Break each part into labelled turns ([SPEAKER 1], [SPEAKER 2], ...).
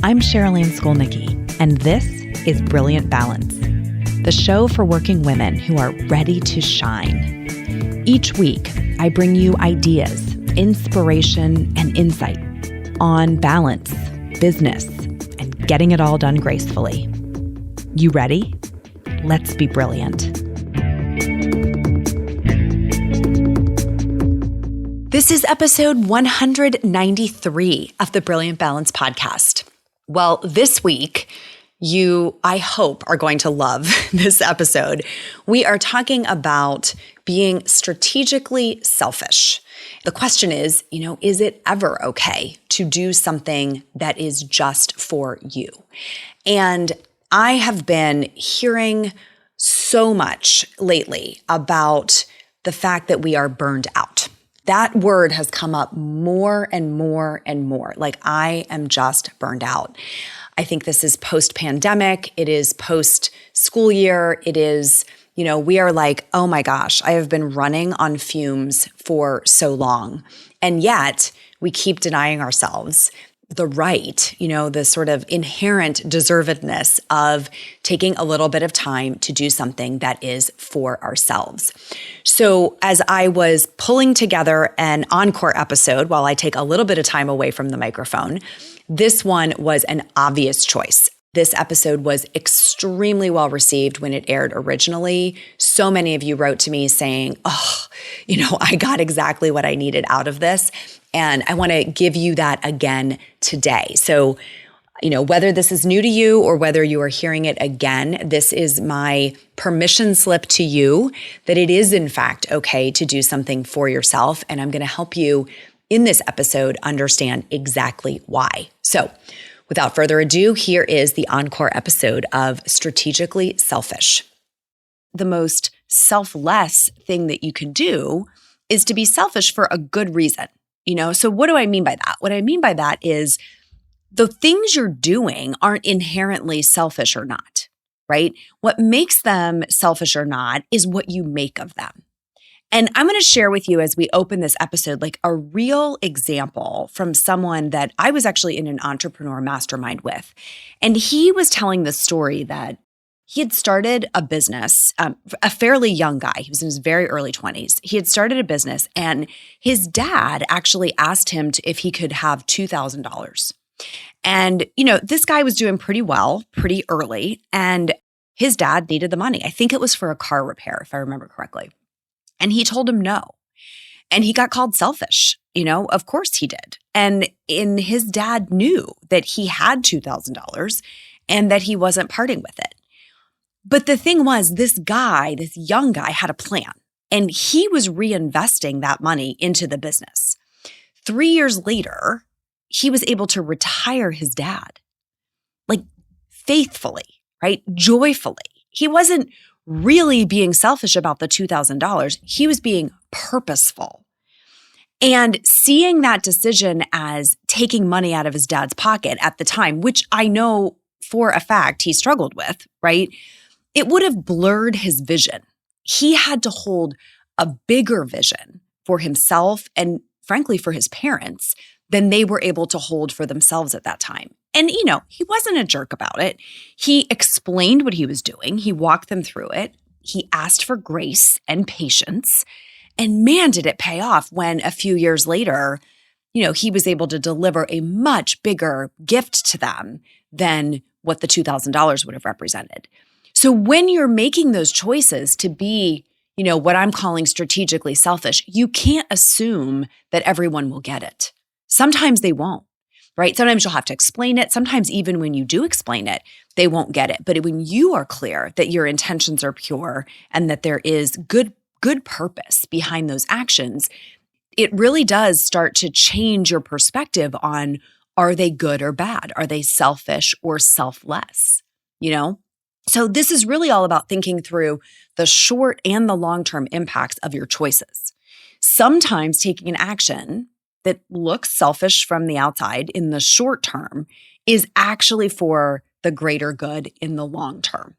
[SPEAKER 1] I'm Sherilyn Skolnicki, and this is Brilliant Balance, the show for working women who are ready to shine. Each week, I bring you ideas, inspiration, and insight on balance, business, and getting it all done gracefully. You ready? Let's be brilliant. This is episode 193 of the Brilliant Balance podcast. Well, this week, you, I hope, are going to love this episode. We are talking about being strategically selfish. The question is, is it ever okay to do something that is just for you? And I have been hearing so much lately about the fact that we are burned out. That word has come up more and more and more. Like, I am just burned out. I think this is post-pandemic. It is post-school year. It is, we are like, oh my gosh, I have been running on fumes for so long. And yet we keep denying ourselves the right, the sort of inherent deservedness of taking a little bit of time to do something that is for ourselves. So as I was pulling together an Encore episode while I take a little bit of time away from the microphone, this one was an obvious choice. This episode was extremely well received when it aired originally. So many of you wrote to me saying, I got exactly what I needed out of this. And I want to give you that again today. So, whether this is new to you or whether you are hearing it again, this is my permission slip to you that it is in fact okay to do something for yourself. And I'm going to help you in this episode understand exactly why. So without further ado, here is the Encore episode of Strategically Selfish. The most selfless thing that you can do is to be selfish for a good reason. So what do I mean by that? What I mean by that is the things you're doing aren't inherently selfish or not, right? What makes them selfish or not is what you make of them. And I'm going to share with you as we open this episode, like a real example from someone that I was actually in an entrepreneur mastermind with. And he was telling the story that he had started a business, a fairly young guy. He was in his very early 20s. He had started a business and his dad actually asked him if he could have $2,000. And, this guy was doing pretty well, pretty early, and his dad needed the money. I think it was for a car repair, if I remember correctly. And he told him no. And he got called selfish. Of course he did. And his dad knew that he had $2,000 and that he wasn't parting with it. But the thing was, this young guy had a plan, and he was reinvesting that money into the business. 3 years later, he was able to retire his dad, like faithfully, right? Joyfully. He wasn't really being selfish about the $2,000. He was being purposeful. And seeing that decision as taking money out of his dad's pocket at the time, which I know for a fact he struggled with, right? It would have blurred his vision. He had to hold a bigger vision for himself and frankly for his parents than they were able to hold for themselves at that time. And, he wasn't a jerk about it. He explained what he was doing. He walked them through it. He asked for grace and patience. And man, did it pay off when a few years later, he was able to deliver a much bigger gift to them than what the $2,000 would have represented. So when you're making those choices to be, what I'm calling strategically selfish, you can't assume that everyone will get it. Sometimes they won't, right? Sometimes you'll have to explain it. Sometimes even when you do explain it, they won't get it. But when you are clear that your intentions are pure and that there is good purpose behind those actions, it really does start to change your perspective on, are they good or bad? Are they selfish or selfless? So this is really all about thinking through the short and the long-term impacts of your choices. Sometimes taking an action that looks selfish from the outside in the short term is actually for the greater good in the long term.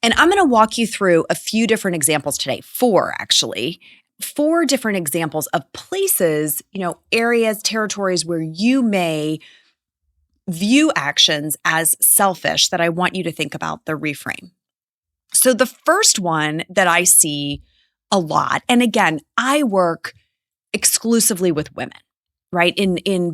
[SPEAKER 1] And I'm going to walk you through a few different examples today, 4 different examples of places, areas, territories where you may view actions as selfish that I want you to think about the reframe. So the first one that I see a lot, and again, I work exclusively with women, right?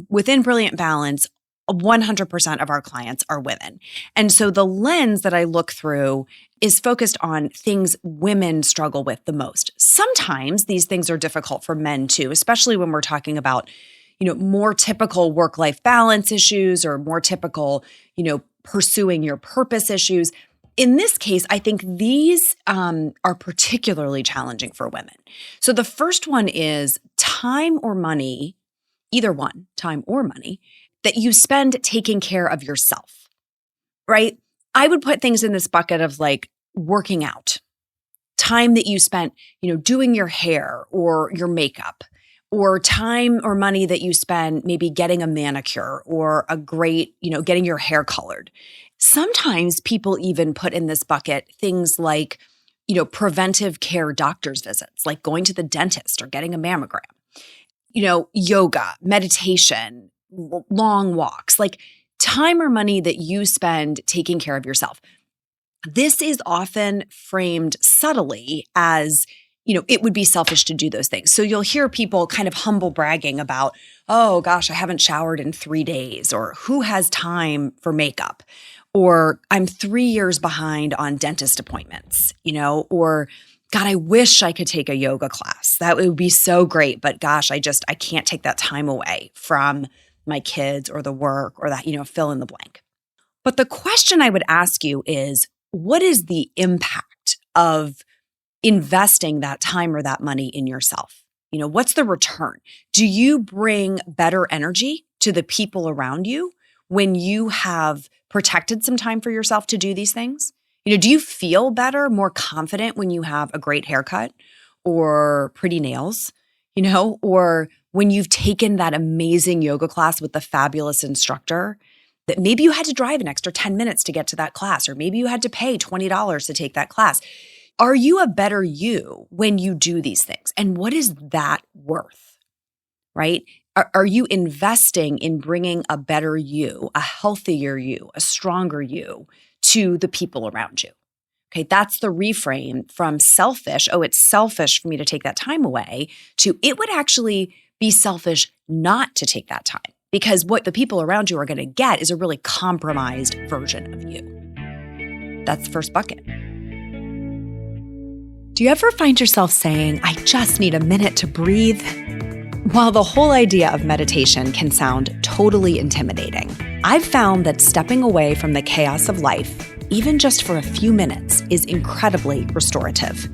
[SPEAKER 1] Within Brilliant Balance, 100% of our clients are women. And so the lens that I look through is focused on things women struggle with the most. Sometimes these things are difficult for men too, especially when we're talking about, more typical work-life balance issues or more typical, pursuing your purpose issues. In this case, I think these are particularly challenging for women. So the first one is time or money, either one, time or money, that you spend taking care of yourself, right? I would put things in this bucket of like working out, time that you spent, doing your hair or your makeup, or time or money that you spend maybe getting a manicure or a great, getting your hair colored. Sometimes people even put in this bucket things like, preventive care doctor's visits, like going to the dentist or getting a mammogram, yoga, meditation, long walks, like time or money that you spend taking care of yourself. This is often framed subtly as, it would be selfish to do those things. So you'll hear people kind of humble bragging about, oh gosh, I haven't showered in 3 days, or who has time for makeup, or I'm 3 years behind on dentist appointments, or God, I wish I could take a yoga class. That would be so great. But gosh, I can't take that time away from my kids or the work or that, fill in the blank. But the question I would ask you is, what is the impact of investing that time or that money in yourself? What's the return? Do you bring better energy to the people around you when you have protected some time for yourself to do these things? Do you feel better, more confident when you have a great haircut or pretty nails, or when you've taken that amazing yoga class with the fabulous instructor that maybe you had to drive an extra 10 minutes to get to that class, or maybe you had to pay $20 to take that class? Are you a better you when you do these things? And what is that worth, right? Are you investing in bringing a better you, a healthier you, a stronger you to the people around you? Okay, that's the reframe from selfish, oh, it's selfish for me to take that time away, to it would actually be selfish not to take that time, because what the people around you are going to get is a really compromised version of you. That's the first bucket. Do you ever find yourself saying, I just need a minute to breathe? While the whole idea of meditation can sound totally intimidating, I've found that stepping away from the chaos of life, even just for a few minutes, is incredibly restorative.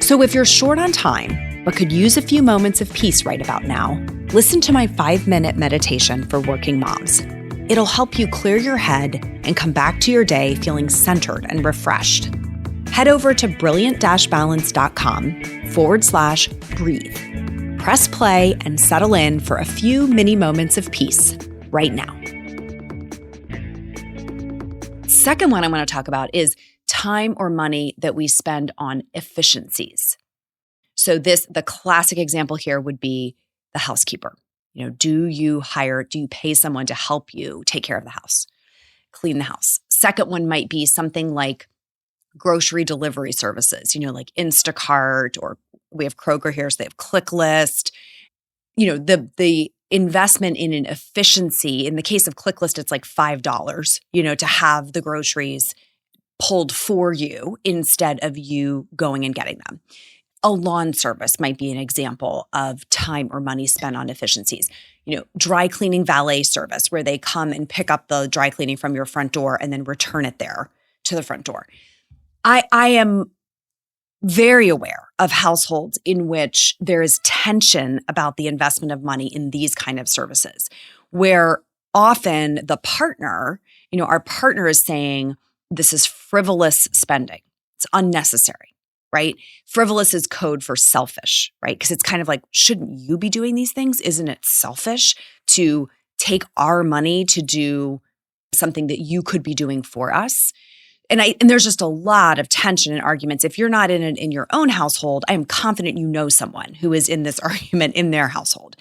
[SPEAKER 1] So if you're short on time, but could use a few moments of peace right about now, listen to my 5-minute meditation for working moms. It'll help you clear your head and come back to your day feeling centered and refreshed. Head over to brilliant-balance.com/breathe. Press play and settle in for a few mini moments of peace right now. Second one I want to talk about is time or money that we spend on efficiencies. So the classic example here would be the housekeeper. Do you pay someone to help you take care of the house, clean the house? Second one might be something like grocery delivery services, like Instacart, or we have Kroger here, so they have ClickList. The investment in an efficiency, in the case of ClickList, it's like $5, to have the groceries pulled for you instead of you going and getting them. A lawn service might be an example of time or money spent on efficiencies. Dry cleaning valet service, where they come and pick up the dry cleaning from your front door and then return it there to the front door. I am very aware of households in which there is tension about the investment of money in these kind of services, where often the partner, our partner is saying, this is frivolous spending. It's unnecessary, right? Frivolous is code for selfish, right? Because it's kind of like, shouldn't you be doing these things? Isn't it selfish to take our money to do something that you could be doing for us? And there's just a lot of tension and arguments. If you're not in your own household, I am confident you know someone who is in this argument in their household.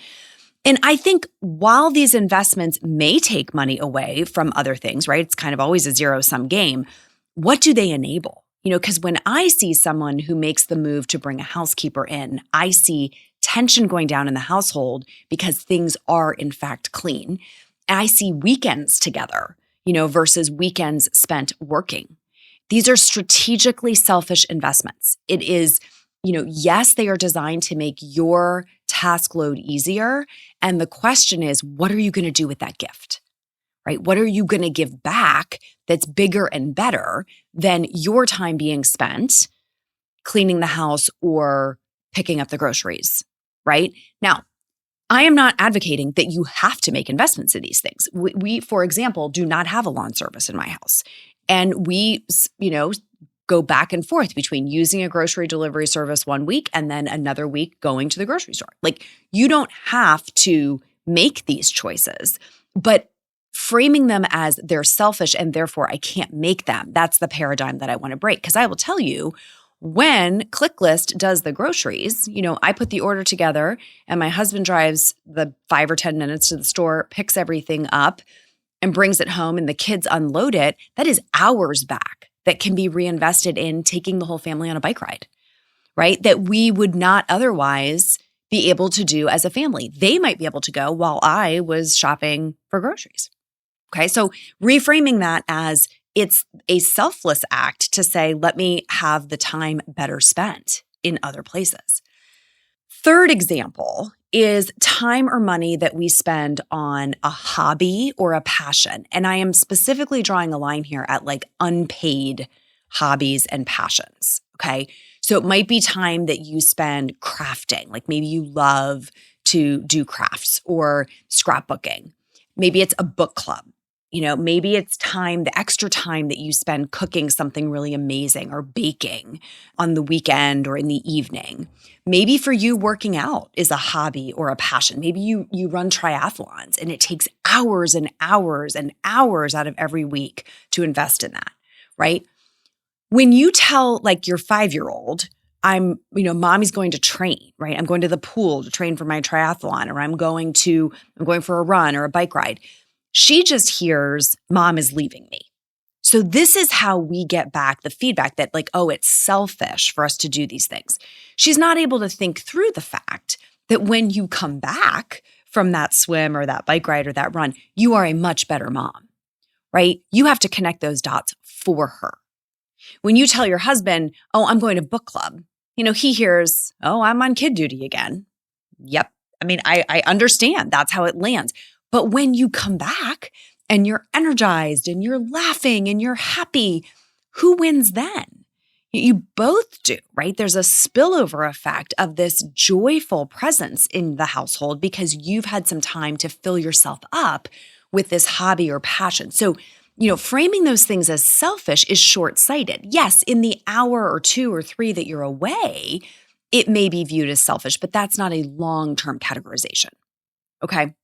[SPEAKER 1] And I think while these investments may take money away from other things, right? It's kind of always a zero-sum game. What do they enable? Because when I see someone who makes the move to bring a housekeeper in, I see tension going down in the household because things are in fact clean. And I see weekends together, versus weekends spent working. These are strategically selfish investments. It is, yes, they are designed to make your task load easier. And the question is, what are you going to do with that gift? Right? What are you going to give back that's bigger and better than your time being spent cleaning the house or picking up the groceries, right? Now, I am not advocating that you have to make investments in these things. We, for example, do not have a lawn service in my house. And we, go back and forth between using a grocery delivery service one week and then another week going to the grocery store. Like, you don't have to make these choices, but framing them as they're selfish and therefore I can't make them, that's the paradigm that I want to break. Because I will tell you, when ClickList does the groceries, I put the order together and my husband drives the 5 or 10 minutes to the store, picks everything up and brings it home and the kids unload it. That is hours back that can be reinvested in taking the whole family on a bike ride, right? That we would not otherwise be able to do as a family. They might be able to go while I was shopping for groceries. Okay, so reframing that as it's a selfless act to say, let me have the time better spent in other places. Third example is time or money that we spend on a hobby or a passion. And I am specifically drawing a line here at like unpaid hobbies and passions, okay? So it might be time that you spend crafting, like maybe you love to do crafts or scrapbooking. Maybe it's a book club. Maybe it's time, the extra time that you spend cooking something really amazing or baking on the weekend or in the evening. Maybe for you, working out is a hobby or a passion. Maybe you run triathlons and it takes hours and hours and hours out of every week to invest in that, right? When you tell like your 5-year-old, mommy's going to train, right? I'm going to the pool to train for my triathlon, or I'm going for a run or a bike ride. She just hears, mom is leaving me. So this is how we get back the feedback that like, oh, it's selfish for us to do these things. She's not able to think through the fact that when you come back from that swim or that bike ride or that run, you are a much better mom, right? You have to connect those dots for her. When you tell your husband, oh, I'm going to book club, he hears, oh, I'm on kid duty again. Yep. I understand. That's how it lands. But when you come back and you're energized and you're laughing and you're happy, who wins then? You both do, right? There's a spillover effect of this joyful presence in the household because you've had some time to fill yourself up with this hobby or passion. So, framing those things as selfish is short-sighted. Yes, in the hour or 2 or 3 that you're away, it may be viewed as selfish, but that's not a long-term categorization, okay?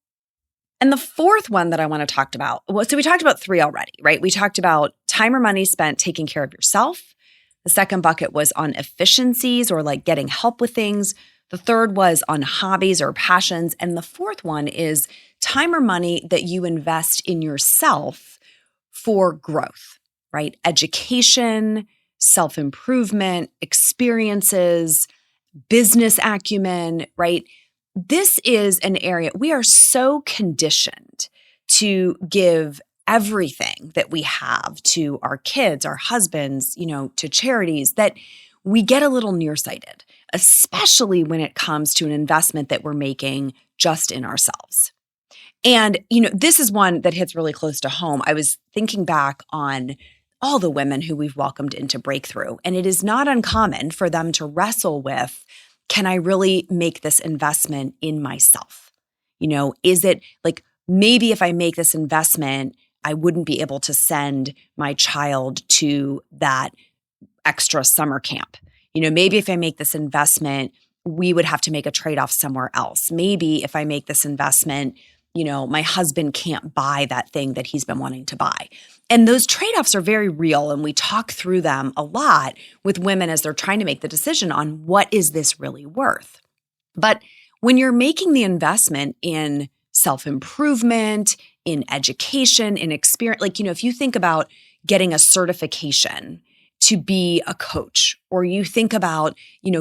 [SPEAKER 1] And the fourth one that I want to talk about, so we talked about 3 already, right? We talked about time or money spent taking care of yourself. The second bucket was on efficiencies or like getting help with things. The third was on hobbies or passions. And the fourth one is time or money that you invest in yourself for growth, right? Education, self-improvement, experiences, business acumen, right? This is an area we are so conditioned to give everything that we have to our kids, our husbands, to charities, that we get a little nearsighted, especially when it comes to an investment that we're making just in ourselves. And, this is one that hits really close to home. I was thinking back on all the women who we've welcomed into Breakthrough, and it is not uncommon for them to wrestle with, can I really make this investment in myself? Is it like, maybe if I make this investment, I wouldn't be able to send my child to that extra summer camp. Maybe if I make this investment, we would have to make a trade-off somewhere else. Maybe if I make this investment, my husband can't buy that thing that he's been wanting to buy. And those trade-offs are very real, and we talk through them a lot with women as they're trying to make the decision on what is this really worth. But when you're making the investment in self-improvement, in education, in experience, if you think about getting a certification to be a coach, or you think about,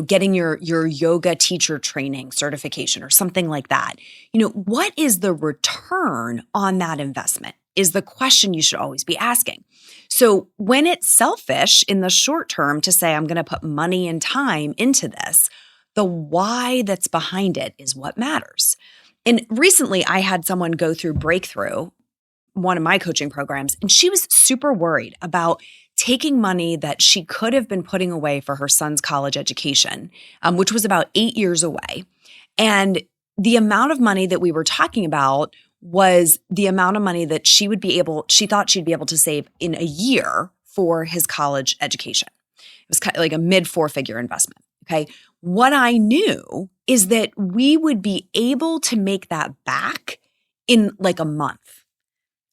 [SPEAKER 1] getting your yoga teacher training certification or something like that, what is the return on that investment is the question you should always be asking. So when it's selfish in the short term to say, I'm going to put money and time into this, the why that's behind it is what matters. And recently I had someone go through Breakthrough, one of my coaching programs, and she was super worried about taking money that she could have been putting away for her son's college education, which was about 8 years away. And the amount of money that we were talking about was the amount of money that she thought she'd be able to save in a year for his college education. It was kind of like a mid 4-figure investment. Okay. What I knew is that we would be able to make that back in like a month.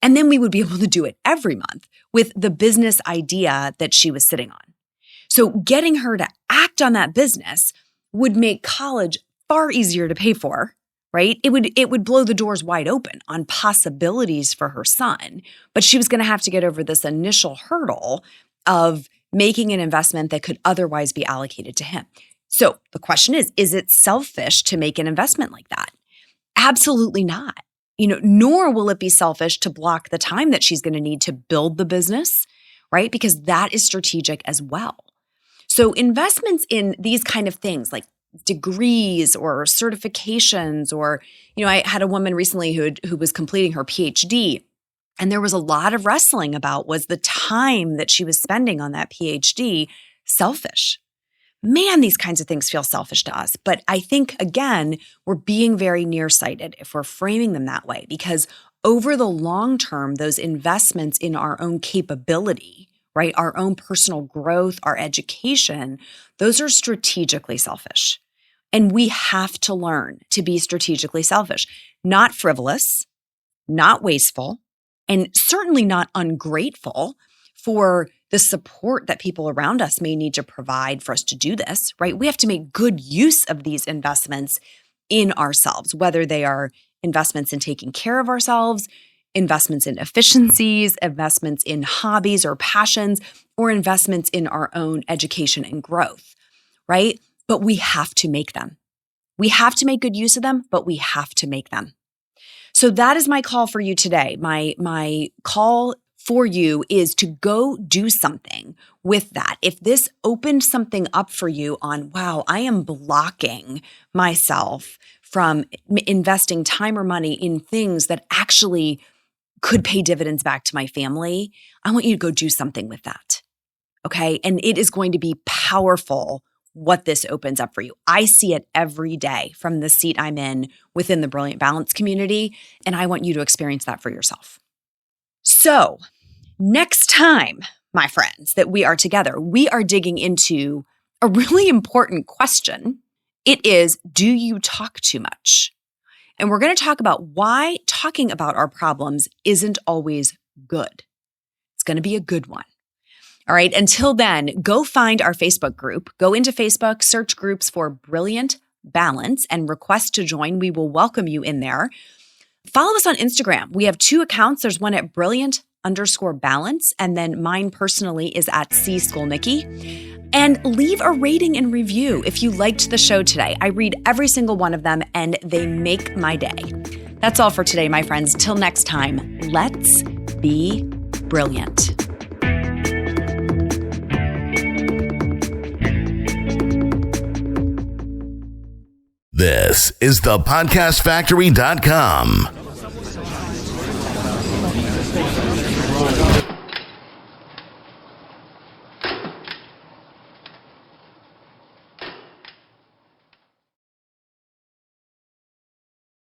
[SPEAKER 1] And then we would be able to do it every month with the business idea that she was sitting on. So getting her to act on that business would make college far easier to pay for, right? It would blow the doors wide open on possibilities for her son, but she was going to have to get over this initial hurdle of making an investment that could otherwise be allocated to him. So the question is it selfish to make an investment like that? Absolutely not. Nor will it be selfish to block the time that she's going to need to build the business, right? Because that is strategic as well. So investments in these kind of things like degrees or certifications, or, I had a woman recently who was completing her PhD, and there was a lot of wrestling about, was the time that she was spending on that PhD selfish? Man, these kinds of things feel selfish to us. But I think, again, we're being very nearsighted if we're framing them that way, because over the long term, those investments in our own capability, right, our own personal growth, our education, those are strategically selfish. And we have to learn to be strategically selfish, not frivolous, not wasteful, and certainly not ungrateful for the support that people around us may need to provide for us to do this, right? We have to make good use of these investments in ourselves, whether they are investments in taking care of ourselves, investments in efficiencies, investments in hobbies or passions, or investments in our own education and growth, right? But we have to make them. We have to make good use of them, but we have to make them. So that is my call for you today. My call for you is to go do something with that. If this opened something up for you on, wow, I am blocking myself from investing time or money in things that actually could pay dividends back to my family, I want you to go do something with that. Okay. And it is going to be powerful what this opens up for you. I see it every day from the seat I'm in within the Brilliant Balance community, and I want you to experience that for yourself. So next time, my friends, that we are together, we are digging into a really important question. It is, do you talk too much? And we're going to talk about why talking about our problems isn't always good. It's going to be a good one. All right. Until then, go find our Facebook group. Go into Facebook, search groups for Brilliant Balance, and request to join. We will welcome you in there. Follow us on Instagram. We have 2 accounts. There's one at Brilliant_Balance, and then mine personally is at CSchoolNikki. And leave a rating and review if you liked the show today. I read every single one of them, and they make my day. That's all for today, my friends. Till next time, let's be brilliant.
[SPEAKER 2] This is thepodcastfactory.com.